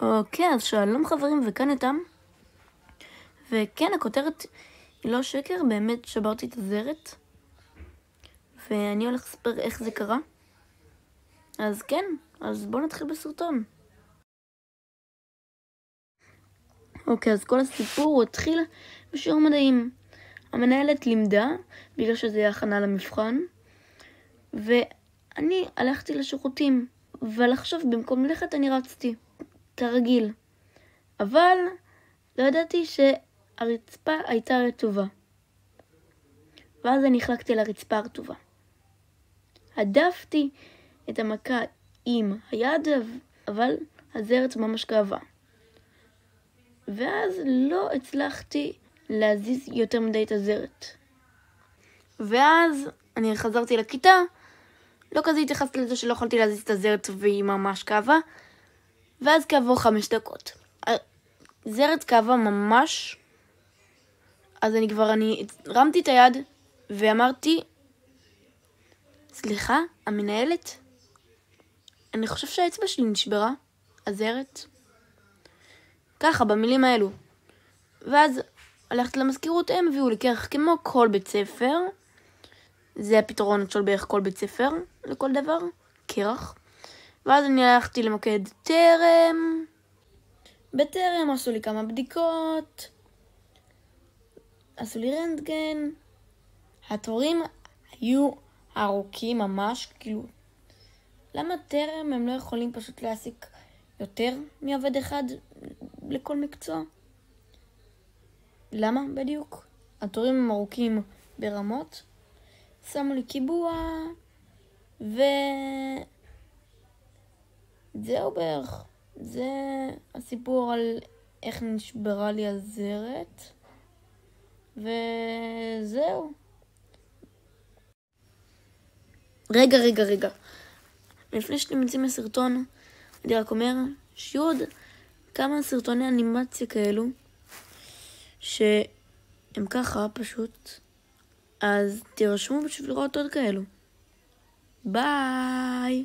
אוקיי, אז שלום חברים, וכאן איתם. וכן, הכותרת היא לא שקר, באמת שברתי את הזרת. ואני הולך לספר איך זה קרה. אז כן, אז בואו נתחיל בסרטון. אוקיי, אז כל הסיפור הוא התחיל בשיעור מדעים. המנהלת לימדה, בגלל שזה היה הכנה למבחן. ואני הלכתי לשירותים, אבל עכשיו במקום ללכת אני רצתי, כרגיל. אבל לא ידעתי שהרצפה הייתה רטובה. ואז אני החלקתי לרצפה הרטובה. הדפתי את המכה עם היד, אבל הזרת ממש כאבה. ואז לא הצלחתי להזיז יותר מדי את הזרת. ואז אני חזרתי לכיתה, לא כזה התייחסתי לזה שלא יכולתי להזיז את הזרת והיא ממש כאבה. ואז כעבור 5 דקות. הזרת כאבה ממש. אז אני הרמתי את היד ואמרתי, סליחה, המנהלת? אני חושב שהאצבע שלי נשברה, הזרת. ככה, במילים האלו. ואז הלכתי למזכירות, הם הביאו לי כרך כמו כל בית ספר. זה הפתרון של בערך כל בית ספר, לכל דבר, כרך. ואז אני הלכתי למוקד טרם. בטרם עשו לי כמה בדיקות. עשו לי רנטגן. התורים היו ארוכים ממש, כאילו. למה טרם הם לא יכולים פשוט להעסיק יותר מעובד אחד לכל מקצוע? למה בדיוק? התורים הם ארוכים ברמות. שמו לי קיבוע. זהו בערך. זה הסיפור על איך נשברה לי הזרת. וזהו. רגע. לפני שאתם יוצאים מהסרטון, אני רק אומר שיהיו עוד כמה סרטוני אנימציה כאלו, שהם ככה פשוט, אז תירשמו בשביל לראות עוד כאלו. ביי!